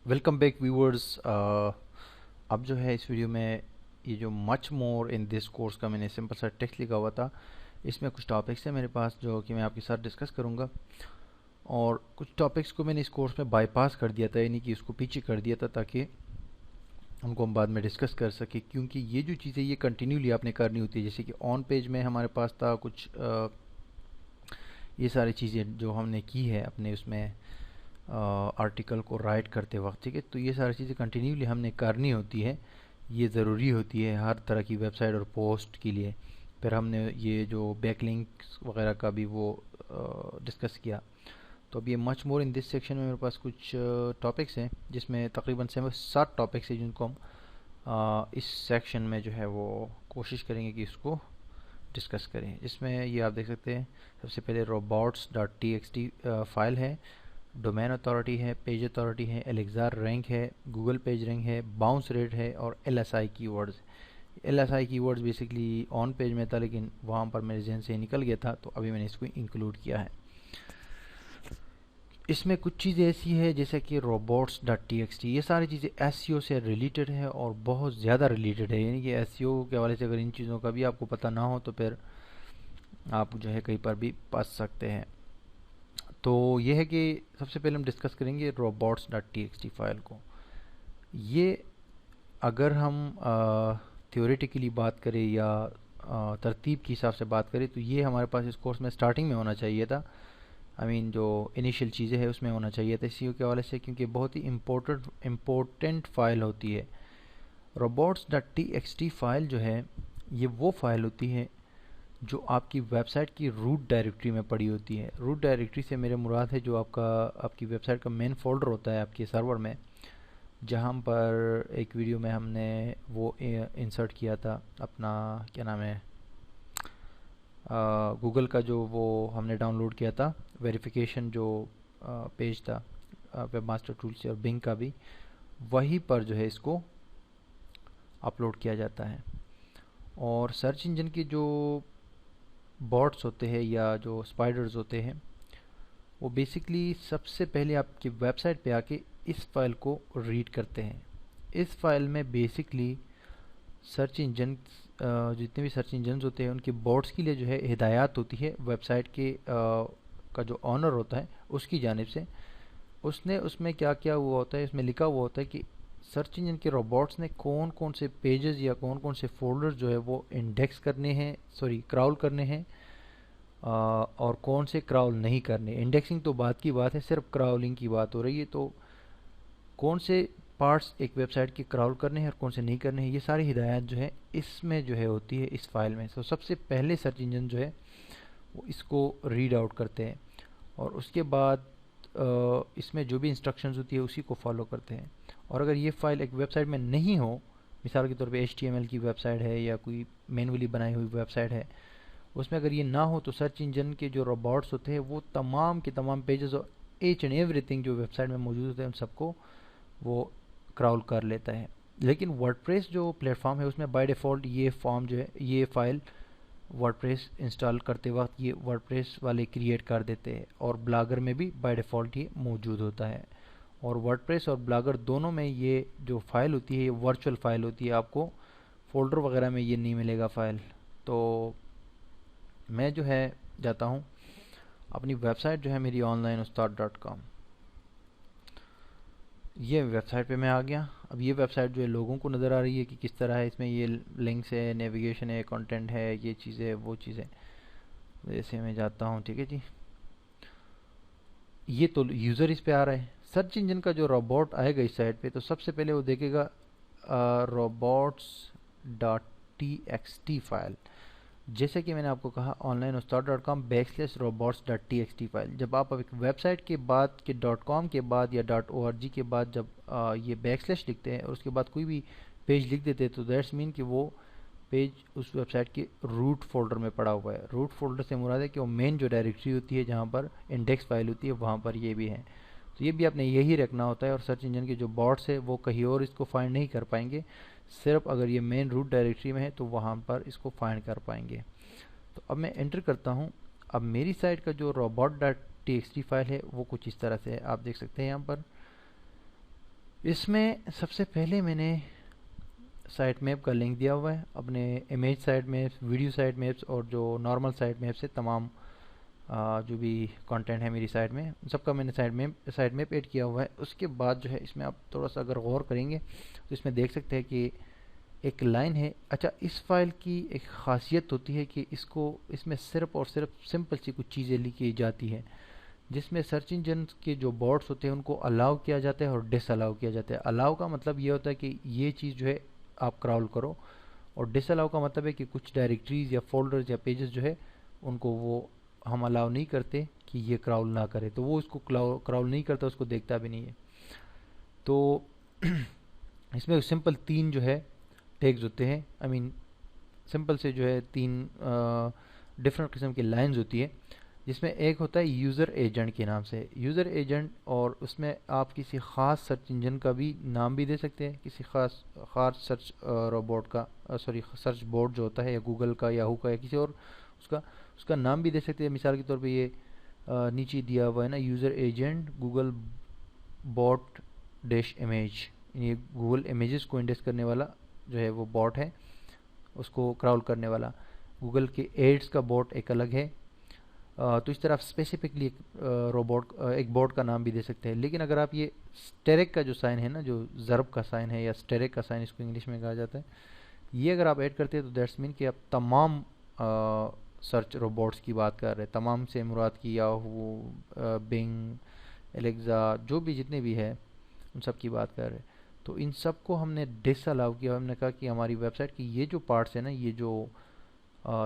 Welcome back viewers. अब जो है इस वीडियो में ये जो much more in this course का मैंने सिंपल सा टेक्स्ट लिखा हुआ था, इसमें कुछ टॉपिक्स हैं मेरे पास जो कि मैं आपके साथ डिस्कस करूंगा। और कुछ टॉपिक्स को मैंने इस कोर्स में बाईपास कर दिया था, यानी कि उसको पीछे कर दिया था ताकि उनको हम बाद में डिस्कस कर सके, क्योंकि ये जो चीज़ें ये कंटिन्यूली आपने करनी होती है। जैसे कि ऑन पेज में हमारे पास था कुछ ये सारी चीज़ें जो हमने की है अपने उसमें आर्टिकल को राइट करते वक्त, ठीक है। तो ये सारी चीज़ें कंटिन्यूली हमने करनी होती है, ये ज़रूरी होती है हर तरह की वेबसाइट और पोस्ट के लिए। फिर हमने ये जो बैकलिंक्स वगैरह का भी वो डिस्कस किया। तो अब ये much more in this section में मेरे पास कुछ टॉपिक्स हैं, जिसमें तकरीबन 7 टॉपिक्स हैं जिनको हम इस सेक्शन में जो है वो कोशिश करेंगे कि इसको डिस्कस करें। इसमें ये आप देख सकते हैं, सबसे पहले robots.txt फाइल है, डोमेन अथॉरिटी है, पेज अथॉरिटी है, एलेक्जार रैंक है, गूगल पेज रैंक है, बाउंस रेट है और LSI keywords. LSI keywords basically on page में था, लेकिन वहाँ पर मेरे जहन से निकल गया था, तो अभी मैंने इसको इंक्लूड किया है। इसमें कुछ चीज़ें ऐसी है जैसे कि robots.txt, ये सारी चीज़ें एसईओ से रिलेटेड है और बहुत ज़्यादा रिलेटेड है। यानी कि एसईओ के हवाले से अगर इन चीज़ों का भी आपको पता ना हो तो फिर आप जो है कहीं पर भी फंस सकते हैं। तो ये है कि सबसे पहले हम डिस्कस करेंगे robots.txt फाइल को। ये अगर हम थ्योरेटिकली बात करें या तरतीब के हिसाब से बात करें तो ये हमारे पास इस कोर्स में स्टार्टिंग में होना चाहिए था। जो इनिशियल चीज़ें हैं उसमें होना चाहिए था एसईओ के हवाले से, क्योंकि बहुत ही इम्पोर्टेंट फाइल होती है। robots.txt फाइल जो है ये वो फाइल होती है जो आपकी वेबसाइट की रूट डायरेक्टरी में पड़ी होती है। रूट डायरेक्टरी से मेरे मुराद है जो आपकी वेबसाइट का मेन फोल्डर होता है आपके सर्वर में, जहाँ पर एक वीडियो में हमने वो इंसर्ट किया था अपना, क्या नाम है, गूगल का जो वो हमने डाउनलोड किया था वेरिफिकेशन जो पेज था वेब मास्टर टूल से, और बिंग का भी वहीं पर जो है इसको अपलोड किया जाता है। और सर्च इंजन की जो बॉट्स होते हैं या जो स्पाइडर्स होते हैं वो बेसिकली सबसे पहले आपकी वेबसाइट पे आके इस फाइल को रीड करते हैं। इस फाइल में बेसिकली सर्च इंजन जितने भी सर्च इंजन होते हैं उनके बॉट्स के लिए जो है हिदायत होती है वेबसाइट के का जो ऑनर होता है उसकी जानिब से। उसने उसमें क्या क्या हुआ होता है, इसमें लिखा हुआ होता है कि सर्च इंजन के रोबोट्स ने कौन कौन से पेजेस या कौन कौन से फोल्डर्स जो है वो इंडेक्स करने हैं, सॉरी क्राउल करने हैं, और कौन से क्राउल नहीं करने। इंडेक्सिंग तो बात की बात है, सिर्फ क्राउलिंग की बात हो रही है। तो कौन से पार्ट्स एक वेबसाइट के क्राउल करने हैं और कौन से नहीं करने हैं, ये सारी हिदायत जो है इसमें जो है होती है इस फाइल में। तो सबसे पहले सर्च इंजन जो है वो इसको रीड आउट करते हैं और उसके बाद इसमें जो भी इंस्ट्रक्शंस होती है उसी को फॉलो करते हैं। और अगर ये फाइल एक वेबसाइट में नहीं हो, मिसाल के तौर पे HTML की वेबसाइट है या कोई मैनुअली बनाई हुई वेबसाइट है, उसमें अगर ये ना हो तो सर्च इंजन के जो रोबोट्स होते हैं वो तमाम के तमाम पेजेस और एच एंड एवरीथिंग जो वेबसाइट में मौजूद होते हैं उन सबको वो क्राउल कर लेता है। लेकिन वर्डप्रेस जो प्लेटफॉर्म है उसमें बाय डिफ़ॉल्ट ये फॉर्म जो है, ये फाइल वर्डप्रेस इंस्टॉल करते वक्त ये वर्डप्रेस वाले क्रिएट कर देते हैं, और ब्लॉगर में भी बाय डिफ़ॉल्ट ये मौजूद होता है। और वर्डप्रेस और ब्लॉगर दोनों में ये जो फाइल होती है ये वर्चुअल फाइल होती है, आपको फोल्डर वगैरह में ये नहीं मिलेगा फाइल। तो मैं जो है जाता हूँ अपनी वेबसाइट जो है मेरी onlineustad.com, ये वेबसाइट पे मैं आ गया। अब ये वेबसाइट जो है लोगों को नज़र आ रही है कि किस तरह है, इसमें ये लिंक्स है, नेविगेशन है, कंटेंट है, ये चीज़ें वो चीज़ें। जैसे मैं जाता हूँ, ठीक है जी, ये तो यूज़र इस पे आ रहा है। सर्च इंजन का जो रोबोट आएगा इस साइट पे तो सबसे पहले वो देखेगा robots.txt फाइल। जैसे कि मैंने आपको कहा onlineustad.com/robots.txt फाइल। जब आप एक वेबसाइट के बाद के .com के बाद या .org के बाद जब ये बैकस्लैश लिखते हैं और उसके बाद कोई भी पेज लिख देते हैं तो दैट्स मीन कि वो पेज उस वेबसाइट के रूट फोल्डर में पड़ा हुआ है। रूट फोल्डर से मुराद है कि वो मेन जो डायरेक्टरी होती है जहाँ पर इंडेक्स फाइल होती है वहाँ पर ये भी है। तो ये भी आपने यही रखना होता है, और सर्च इंजन के जो बॉट्स है वो कहीं और इसको फाइंड नहीं कर पाएंगे, सिर्फ अगर ये मेन रूट डायरेक्टरी में है तो वहाँ पर इसको फाइंड कर पाएंगे। तो अब मैं एंटर करता हूँ। अब मेरी साइट का जो robot.txt फाइल है वो कुछ इस तरह से है, आप देख सकते हैं यहाँ पर। इसमें सबसे पहले मैंने साइट मैप का लिंक दिया हुआ है, अपने image site maps, video site maps और जो नॉर्मल साइट मैप्स है, तमाम जो भी कंटेंट है मेरी साइट में, सबका मैंने साइट मैप ऐड किया हुआ है। उसके बाद जो है इसमें आप थोड़ा सा अगर गौर करेंगे तो इसमें देख सकते हैं कि एक लाइन है। अच्छा, इस फाइल की एक खासियत होती है कि इसमें सिर्फ और सिर्फ सिंपल सी कुछ चीज़ें लिखी जाती है, जिसमें सर्च इंजन के जो बॉट्स होते हैं उनको अलाउ किया जाता है और डिसअलाउ किया जाता है। अलाउ का मतलब ये होता है कि ये चीज़ जो है आप क्राउल करो, और डिसअलाउ का मतलब है कि कुछ डायरेक्टरीज या फोल्डर्स या पेजेस जो है उनको वो हम अलाउ नहीं करते कि ये क्राउल ना करे, तो वो इसको क्राउल नहीं करता, उसको देखता भी नहीं है। तो इसमें सिंपल 3 जो है टैग्स होते हैं, आई मीन सिंपल से जो है 3 डिफरेंट किस्म की लाइंस होती है, जिसमें एक होता है यूज़र एजेंट के नाम से, यूज़र एजेंट, और उसमें आप किसी ख़ास सर्च इंजन का भी नाम भी दे सकते हैं, किसी ख़ास सर्च रोबोट का सर्च बोर्ड जो होता है, या गूगल का, याहू का, या किसी और उसका नाम भी दे सकते हैं। मिसाल के तौर पे ये नीचे दिया हुआ है ना, user agent Google bot dash image, ये गूगल इमेजेस को इंडेक्स करने वाला जो है वो बॉट है, उसको क्राउल करने वाला। गूगल के एड्स का बॉट एक अलग है। तो इस तरह आप स्पेसिफिकली एक बॉट का नाम भी दे सकते हैं। लेकिन अगर आप ये स्टेरिक का जो साइन है ना, जो ज़रब का साइन है या स्टेरिक का साइन इसको इंग्लिश में कहा जाता है, ये अगर आप ऐड करते हैं तो दैट्स मीन कि आप तमाम सर्च रोबोट्स की बात कर रहे हैं। तमाम से मुराद की याहू, बिंग, एलेक्सा, जो भी जितने भी है उन सब की बात कर रहे हैं। तो इन सब को हमने डिसअलाउ किया। हमने कहा कि हमारी वेबसाइट की ये जो पार्ट्स है ना, ये जो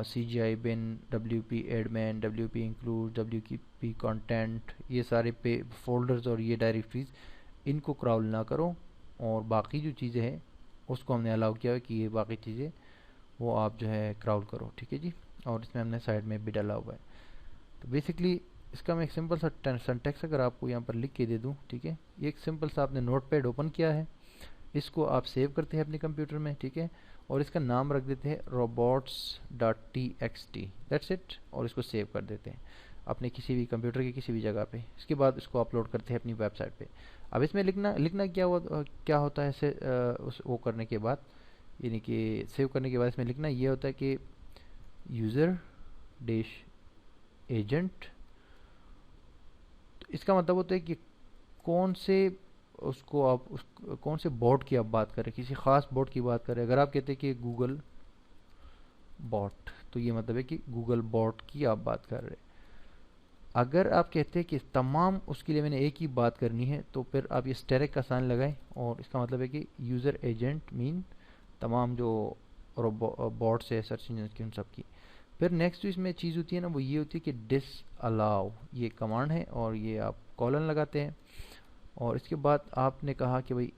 CGI bin, WP admin, WP include, WP content, ये सारे फोल्डर्स और ये डायरेक्टरीज, इनको क्राउल ना करो, और बाकी जो चीज़ें हैं उसको हमने अलाउ किया है कि ये बाकी चीज़ें वो आप जो है क्राउल करो, ठीक है जी। और इसमें हमने साइड में भी डाला हुआ है। तो बेसिकली इसका मैं एक सिंपल सा सिंटैक्स अगर आपको यहाँ पर लिख के दे दूँ, ठीक है, ये एक सिंपल सा आपने नोटपैड ओपन किया है, इसको आप सेव करते हैं अपने कंप्यूटर में, ठीक है, और इसका नाम रख देते हैं robots.txt, दैट्स इट, और इसको सेव कर देते हैं अपने किसी भी कंप्यूटर के किसी भी जगह पे। इसके बाद इसको अपलोड करते हैं अपनी वेबसाइट पे। अब इसमें लिखना क्या होता है इसे वो करने के बाद, यानी कि सेव करने के बाद इसमें लिखना ये होता है कि यूज़र डैश एजेंट, इसका मतलब होता है कि कौन से कौन से बोर्ड की आप बात करें, किसी ख़ास बोर्ड की बात करें। अगर आप कहते हैं कि गूगल बॉट, तो ये मतलब है कि गूगल बॉट की आप बात कर रहे हैं। अगर आप कहते हैं कि तमाम, उसके लिए मैंने एक ही बात करनी है, तो फिर आप ये स्टेरिक का साइन लगाएं, और इसका मतलब है कि यूज़र एजेंट मीन तमाम जो बॉट्स है सर्च इंजन की, उन सब की। फिर नेक्स्ट जो इसमें चीज़ होती है ना, वो ये होती है कि डिस अलाउ, ये कमांड है, और ये आप कॉलन लगाते हैं। और इसके बाद आपने कहा कि भाई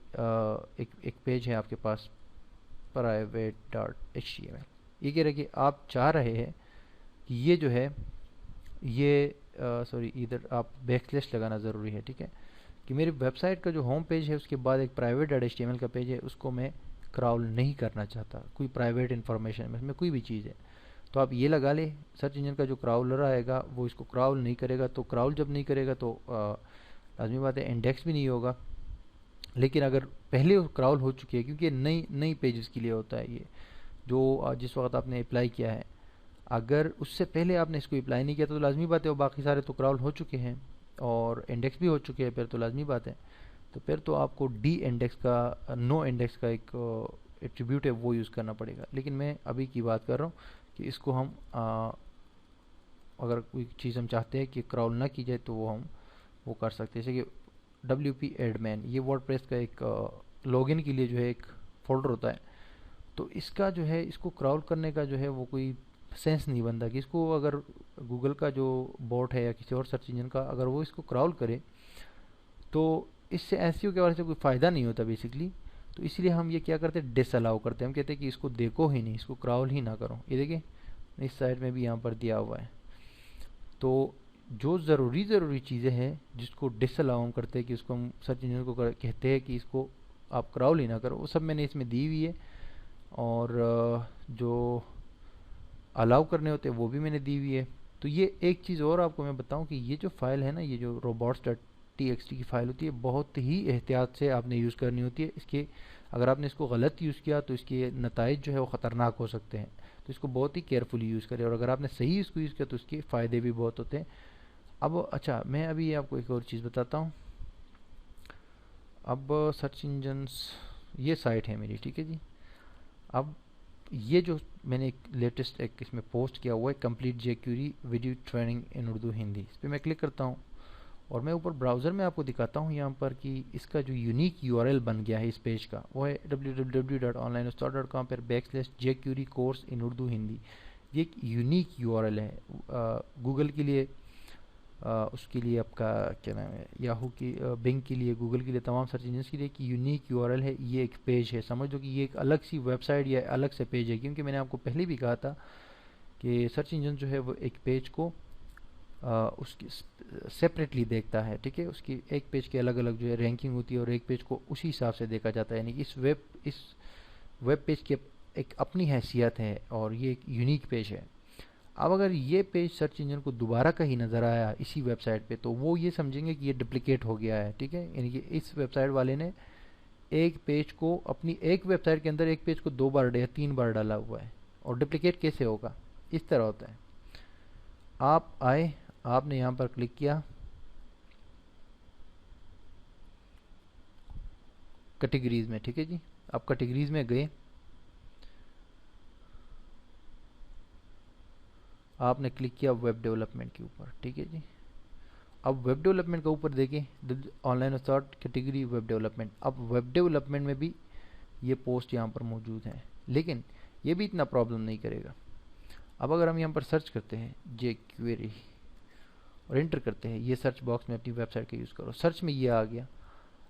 एक पेज है आपके पास private.html, ये कह रहे कि आप चाह रहे हैं कि ये जो है ये इधर आप बैकस्लैश लगाना ज़रूरी है, ठीक है, कि मेरी वेबसाइट का जो होम पेज है उसके बाद एक private.html का पेज है, उसको मैं क्राउल नहीं करना चाहता, कोई प्राइवेट इन्फॉर्मेशन इसमें कोई भी चीज़ है, तो आप ये लगा ले। सर्च इंजन का जो क्राउलर आएगा वो इसको क्राउल नहीं करेगा, तो क्राउल जब नहीं करेगा तो लाजमी बात है इंडेक्स भी नहीं होगा। लेकिन अगर पहले क्राउल हो चुकी है, क्योंकि नई पेजेस के लिए होता है ये, जो जिस वक्त आपने अप्लाई किया है, अगर उससे पहले आपने इसको अप्लाई नहीं किया तो लाजमी बात है वो बाकी सारे तो क्राउल हो चुके हैं और इंडेक्स भी हो चुके हैं, फिर तो लाजमी बात है, तो फिर तो आपको डी इंडेक्स का, नो इंडेक्स का एक एट्रीब्यूट है वो यूज़ करना पड़ेगा। लेकिन मैं अभी की बात कर रहा हूँ कि इसको हम अगर कोई चीज़ हम चाहते हैं कि क्राउल ना की जाए तो वो कर सकते हैं। जैसे कि WP एडमिन, ये वर्डप्रेस का एक लॉगिन के लिए जो है एक फोल्डर होता है, तो इसका जो है इसको क्राउल करने का जो है वो कोई सेंस नहीं बनता कि इसको अगर गूगल का जो बॉट है या किसी और सर्च इंजन का अगर वो इसको क्राउल करे तो इससे एसईओ के बारे से कोई फ़ायदा नहीं होता बेसिकली। तो इसलिए हम ये क्या करते हैं, डिसअलाउ करते हैं, हम कहते हैं कि इसको देखो ही नहीं, इसको क्राउल ही ना करो। ये देखिए इस साइड में भी यहाँ पर दिया हुआ है। तो जो ज़रूरी चीज़ें हैं जिसको डिसअलाउ हम करते हैं कि उसको हम सर्च इंजन को कहते हैं कि इसको आप क्राउल ही ना करो, वो सब मैंने इसमें दी हुई है, और जो अलाउ करने होते हैं वो भी मैंने दी हुई है। तो ये एक चीज़ और आपको मैं बताऊं कि ये जो फाइल है ना, ये जो robots txt کی فائل ہوتی ہے، بہت ہی احتیاط سے آپ نے یوز کرنی ہوتی ہے. اس کے اگر آپ نے اس کو غلط یوز کیا تو اس کے نتائج جو ہے وہ خطرناک ہو سکتے ہیں، تو اس کو بہت ہی کیئرفلی یوز کریں، اور اگر آپ نے صحیح اس کو یوز کیا تو اس کے فائدے بھی بہت ہوتے ہیں. اب اچھا، میں ابھی آپ کو ایک اور چیز بتاتا ہوں. اب سرچ انجنس، یہ سائٹ ہے میری، ٹھیک ہے جی. اب یہ جو میں نے ایک لیٹسٹ ایک اس میں پوسٹ کیا ہوا ہے، کمپلیٹ جے کیوری ویڈیو ٹریننگ ان اردو ہندی، اس پہ میں کلک کرتا ہوں اور میں اوپر براؤزر میں آپ کو دکھاتا ہوں یہاں پر کہ اس کا جو یونیک یو آر ایل بن گیا ہے اس پیج کا، وہ ہے www.onlineustad.com پر /jQuery کورس ان اردو ہندی. یہ ایک یونیک یو آر ایل ہے گوگل کے لیے، اس کے لیے آپ کا کیا نام ہے، یاہو کی، بنگ کے لیے، گوگل کے لیے، تمام سرچ انجنس کے لیے ایک یونیک یو آر ایل ہے. یہ ایک پیج ہے، سمجھ لو کہ یہ ایک الگ سی ویب سائٹ یا الگ سے پیج ہے، کیونکہ میں نے آپ کو پہلے بھی کہا تھا کہ سرچ انجن جو ہے وہ ایک پیج کو اس کی سیپریٹلی دیکھتا ہے، ٹھیک ہے. اس کی ایک پیج کے الگ الگ جو ہے رینکنگ ہوتی ہے، اور ایک پیج کو اسی حساب سے دیکھا جاتا ہے. یعنی اس ویب پیج کی ایک اپنی حیثیت ہے اور یہ ایک یونیک پیج ہے. اب اگر یہ پیج سرچ انجن کو دوبارہ کہیں نظر آیا اسی ویب سائٹ پہ، تو وہ یہ سمجھیں گے کہ یہ ڈپلیکیٹ ہو گیا ہے، ٹھیک ہے. یعنی کہ اس ویب سائٹ والے نے ایک پیج کو، اپنی ایک ویب سائٹ کے اندر ایک پیج کو 2 بار یا 3 بار ڈالا ہوا ہے. اور ڈپلیکیٹ کیسے ہوگا؟ اس طرح ہوتا ہے. آپ آئے، آپ نے یہاں پر کلک کیا کیٹیگریز میں، ٹھیک ہے جی. آپ کیٹیگریز میں گئے، آپ نے کلک کیا ویب ڈیولپمنٹ کے اوپر، ٹھیک ہے جی. اب ویب ڈیولپمنٹ کے اوپر دیکھیں، آن لائن استاد کیٹیگری ویب ڈیولپمنٹ. اب ویب ڈیولپمنٹ میں بھی یہ پوسٹ یہاں پر موجود ہیں، لیکن یہ بھی اتنا پرابلم نہیں کرے گا. اب اگر ہم یہاں پر سرچ کرتے ہیں جے کیوری اور انٹر کرتے ہیں، یہ سرچ باکس میں اپنی ویب سائٹ کا یوز کرو، سرچ میں یہ آ گیا.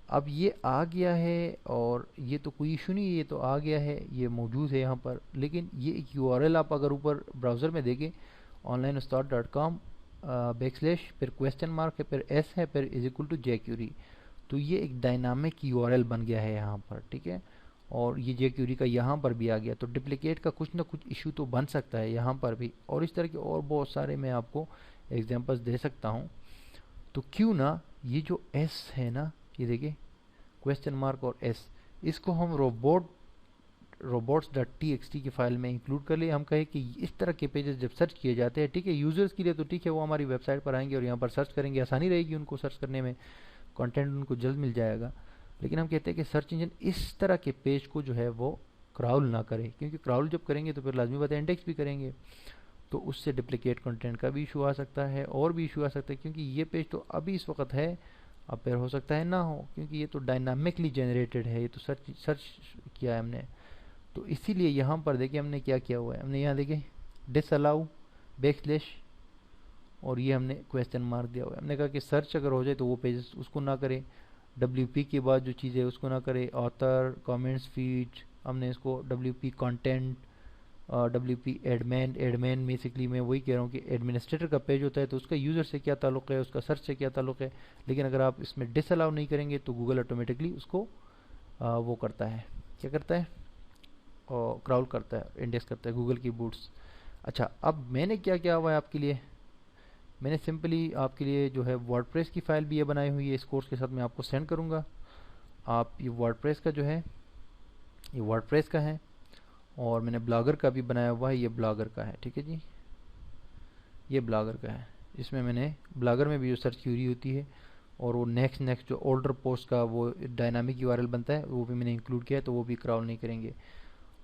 اب یہ آ گیا ہے اور یہ تو کوئی ایشو نہیں ہے، یہ تو آ گیا ہے، یہ موجود ہے یہاں پر. لیکن یہ ایک یو آر ایل آپ اگر اوپر براؤزر میں دیکھیں، onlineustad.com پھر کویسچن مارک ہے، پھر ایس ہے، پھر =jQuery، تو یہ ایک ڈائنامک یو آر ایل بن گیا ہے یہاں پر، ٹھیک ہے. اور یہ جے کیوری کا یہاں پر بھی آ گیا، تو ڈپلیکیٹ کا کچھ نہ کچھ ایشو تو بن سکتا ہے یہاں پر بھی. اور اس طرح کے اور بہت سارے میں آپ کو ایگزامپلس دے سکتا ہوں. تو کیوں نہ یہ جو ایس ہے نا، یہ دیکھیں کویسچن مارک اور ایس، اس کو ہم robots.txt کی فائل میں انکلوڈ کر لیں. ہم کہیں کہ اس طرح کے پیجز جب سرچ کیے جاتے ہیں، ٹھیک ہے، یوزرز کے لیے تو ٹھیک ہے، وہ ہماری ویب سائٹ پر آئیں گے اور یہاں پر سرچ کریں گے، آسانی رہے گی ان کو سرچ کرنے میں، کنٹینٹ ان کو جلد مل جائے گا. لیکن ہم کہتے ہیں کہ سرچ انجن اس طرح کے پیج کو جو ہے وہ کراول نہ کرے، کیونکہ کراول جب کریں گے تو پھر لازمی بات ہے انڈیکس بھی کریں گے، تو اس سے ڈپلیکیٹ کنٹینٹ کا بھی ایشو آ سکتا ہے، اور بھی ایشو آ سکتا ہے. کیونکہ یہ پیج تو ابھی اس وقت ہے، اب پھر ہو سکتا ہے نہ ہو، کیونکہ یہ تو ڈائنامکلی جنریٹڈ ہے، یہ تو سرچ کیا ہے ہم نے. تو اسی لیے یہاں پر دیکھیں ہم نے کیا کیا ہوا ہے، ہم نے یہاں دیکھیں ڈس الاؤ / اور یہ ہم نے کویسچن مارک دیا ہوا ہے. ہم نے کہا کہ سرچ اگر ہو جائے تو وہ پیجز اس کو نہ کرے، WP کے بعد جو چیز ہے اس کو نہ کرے، آتھر، کامنٹس، فیڈ، ہم نے اس کو WP content, WP admin basically میں وہی کہہ رہا ہوں کہ ایڈمنسٹریٹر کا پیج ہوتا ہے تو اس کا یوزر سے کیا تعلق ہے، اس کا سرچ سے کیا تعلق ہے. لیکن اگر آپ اس میں ڈس الاؤ نہیں کریں گے تو گوگل آٹومیٹکلی اس کو وہ کرتا ہے، کیا کرتا ہے، اور کراول کرتا ہے، انڈیکس کرتا ہے گوگل کی بوٹس. اچھا، اب میں نے کیا کیا ہوا ہے آپ کے لیے، میں نے سمپلی آپ کے لیے جو ہے ورڈ پریس کی فائل بھی یہ بنائی ہوئی ہے، اس کورس کے ساتھ میں آپ کو سینڈ کروں گا. آپ یہ ورڈ پریس کا جو ہے، یہ ورڈ پریس کا ہے، اور میں نے بلاگر کا بھی بنایا ہوا ہے، یہ بلاگر کا ہے، ٹھیک ہے جی، یہ بلاگر کا ہے. اس میں نے بلاگر میں بھی جو سرچ کیوری ہوتی ہے اور وہ نیکسٹ جو اولڈر پوسٹ کا وہ ڈائنامک یو آر ایل بنتا ہے، وہ بھی میں نے انکلوڈ کیا ہے، تو وہ بھی کراول نہیں کریں گے.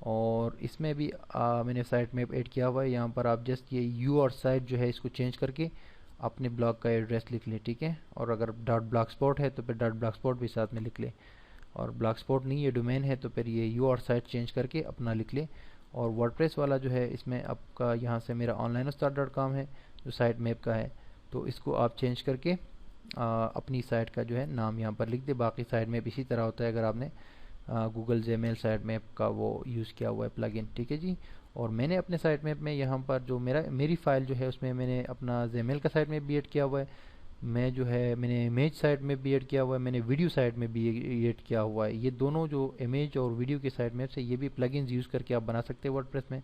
اور اس میں بھی میں نے سائٹ میپ ایڈ کیا ہوا ہے. یہاں پر آپ جسٹ یہ یو اور سائٹ جو ہے اس کو چینج کر کے اپنے بلاگ کا ایڈریس لکھ لیں، ٹھیک ہے. اور اگر .blogspot ہے تو پھر .blogspot بھی ساتھ میں لکھ لیں، اور blogspot نہیں یہ ڈومین ہے تو پھر یہ یو اور سائٹ چینج کر کے اپنا لکھ لیں. اور ورڈ پریس والا جو ہے اس میں آپ کا یہاں سے میرا onlineustad.com ہے جو سائٹ میپ کا ہے، تو اس کو آپ چینج کر کے اپنی سائٹ کا جو ہے نام یہاں پر لکھ دیں. باقی سائٹ میپ اسی طرح ہوتا ہے اگر آپ نے گوگل جیمیل سائٹ میپ کا وہ یوز کیا ہوا ہے پلگ ان، ٹھیک ہے جی. اور میں نے اپنے سائٹ میپ میں یہاں پر جو میری فائل جو ہے اس میں نے اپنا جیمیل کا سائٹ میپ بھی ایڈ کیا ہوا ہے، میں جو ہے میں نے امیج سائٹ میں بھی ایڈ کیا ہوا ہے، میں نے ویڈیو سائٹ میں بھی ایڈ کیا ہوا ہے. یہ دونوں جو امیج اور ویڈیو کے سائٹ میپ سے یہ بھی پلگ انز یوز کر کے آپ بنا سکتے ہیں ورڈ پریس میں.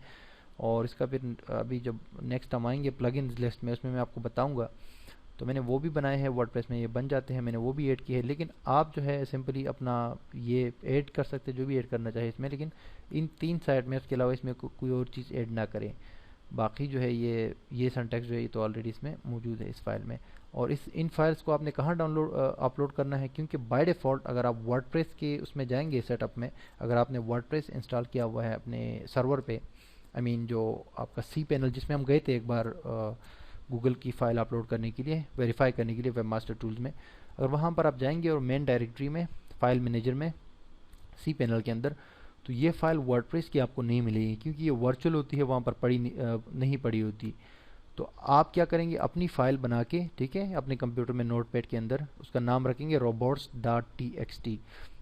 اور اس کا پھر ابھی جب نیکسٹ ہم آئیں گے پلگ انز لسٹ میں، اس میں آپ کو بتاؤں گا تو میں نے وہ بھی بنائے ہیں ورڈپریس میں، یہ بن جاتے ہیں، میں نے وہ بھی ایڈ کیے ہیں. لیکن آپ جو ہے سمپلی اپنا یہ ایڈ کر سکتے جو بھی ایڈ کرنا چاہے اس میں، لیکن ان 3 سائٹ میں اس کے علاوہ اس میں کوئی اور چیز ایڈ نہ کریں. باقی جو ہے یہ سنٹیکس جو ہے یہ تو آلریڈی اس میں موجود ہے اس فائل میں. اور ان فائلز کو آپ نے کہاں اپلوڈ کرنا ہے، کیونکہ بائی ڈیفالٹ اگر آپ ورڈپریس کے اس میں جائیں گے سیٹ اپ میں، اگر آپ نے ورڈپریس انسٹال کیا ہوا ہے اپنے سرور پہ، جو آپ کا سی پینل جس میں ہم گئے تھے ایک بار گوگل کی فائل اپلوڈ کرنے کے لیے، ویریفائی کرنے کے لیے ویب ماسٹر ٹولز میں، اگر وہاں پر آپ جائیں گے اور مین ڈائریکٹری میں فائل مینیجر میں سی پینل کے اندر، تو یہ فائل ورڈپریس کی آپ کو نہیں ملے گی، کیونکہ یہ ورچوئل ہوتی ہے، وہاں پر نہیں پڑی ہوتی. تو آپ کیا کریں گے، اپنی فائل بنا کے، ٹھیک ہے، اپنے کمپیوٹر میں نوٹ پیڈ کے اندر اس کا نام رکھیں گے robots.txt،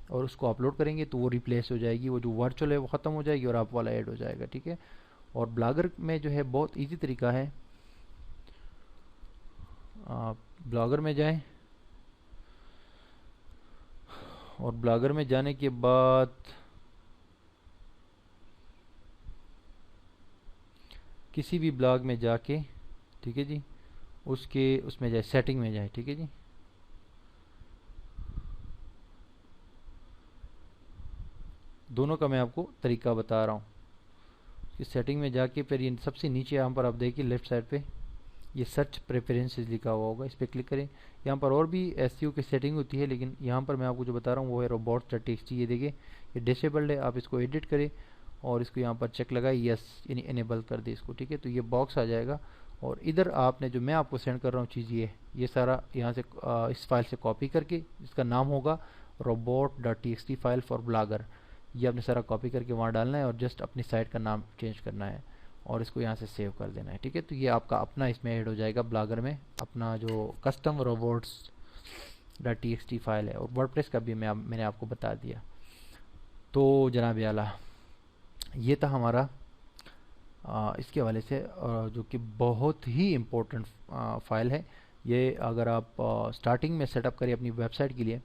اور اس کو اپلوڈ کریں گے تو وہ ریپلیس ہو جائے گی، وہ جو ورچوئل ہے وہ ختم ہو جائے گی اور آپ والا ایڈ ہو جائے گا. ٹھیک ہے. اور بلاگر میں جو ہے بہت ایزی طریقہ ہے، آپ بلاگر میں جائیں اور بلاگر میں جانے کے بعد کسی بھی بلاگ میں جا کے، ٹھیک ہے جی، اس میں جائے، سیٹنگ میں جائے. ٹھیک ہے جی، دونوں کا میں آپ کو طریقہ بتا رہا ہوں. کہ سیٹنگ میں جا کے پھر یہ سب سے نیچے یہاں پر آپ دیکھیں لیفٹ سائڈ پہ یہ سرچ پریفرنسز لکھا ہوا ہوگا، اس پہ کلک کریں. یہاں پر اور بھی ایس سی او کی سیٹنگ ہوتی ہے، لیکن یہاں پر میں آپ کو جو بتا رہا ہوں وہ ہے robots.txt. یہ دیکھیں یہ ڈسیبلڈ ہے، آپ اس کو ایڈٹ کریں اور اس کو یہاں پر چیک لگائیں، یس یعنی انیبل کر دیں اس کو. ٹھیک ہے. تو یہ باکس آ جائے گا اور ادھر آپ نے جو میں آپ کو سینڈ کر رہا ہوں چیز یہ سارا یہاں سے اس فائل سے کاپی کر کے، اس کا نام ہوگا robot.txt فائل فار بلاگر. یہ آپ نے سارا کاپی کر کے وہاں ڈالنا ہے اور جسٹ اپنی سائٹ کا نام چینج کرنا ہے اور اس کو یہاں سے سیو کر دینا ہے. ٹھیک ہے. تو یہ آپ کا اپنا اس میں ایڈ ہو جائے گا بلاگر میں، اپنا جو کسٹم robots.txt فائل ہے. اور ورڈپریس کا بھی میں نے آپ کو بتا دیا. تو جناب اعلیٰ یہ تھا ہمارا اس کے حوالے سے جو کہ بہت ہی امپورٹنٹ فائل ہے. یہ اگر آپ سٹارٹنگ میں سیٹ اپ کریں اپنی ویب سائٹ کے لیے،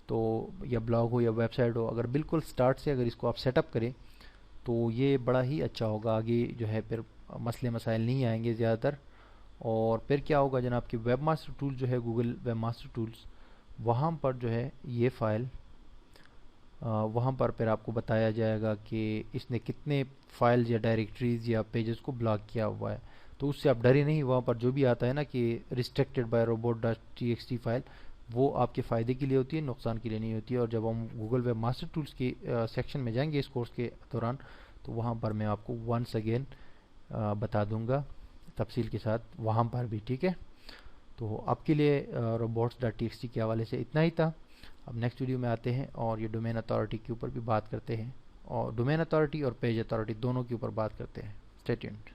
تو یا بلاگ ہو یا ویب سائٹ ہو، اگر بالکل سٹارٹ سے اگر اس کو آپ سیٹ اپ کریں تو یہ بڑا ہی اچھا ہوگا. آگے جو ہے پھر مسئلے مسائل نہیں آئیں گے زیادہ تر. اور پھر کیا ہوگا جناب کہ ویب ماسٹر ٹول جو ہے، گوگل ویب ماسٹر ٹولز، وہاں پر جو ہے یہ فائل وہاں پر پھر آپ کو بتایا جائے گا کہ اس نے کتنے فائلز یا ڈائریکٹریز یا پیجز کو بلاک کیا ہوا ہے. تو اس سے آپ ڈرے نہیں. وہاں پر جو بھی آتا ہے نا کہ ریسٹرکٹیڈ بائی robot.txt فائل، وہ آپ کے فائدے کے لیے ہوتی ہے، نقصان کے لیے نہیں ہوتی ہے. اور جب ہم گوگل ویب ماسٹر ٹولز کے سیکشن میں جائیں گے اس کورس کے دوران، تو وہاں پر میں آپ کو ونس اگین بتا دوں گا تفصیل کے ساتھ وہاں پر بھی. ٹھیک ہے. تو آپ کے لیے robots.txt کے حوالے سے اتنا ہی تھا. اب نیکسٹ ویڈیو میں آتے ہیں اور یہ ڈومین اتھارٹی کے اوپر بھی بات کرتے ہیں، اور ڈومین اتھارٹی اور پیج اتھارٹی دونوں کے اوپر بات کرتے ہیں. Stay tuned.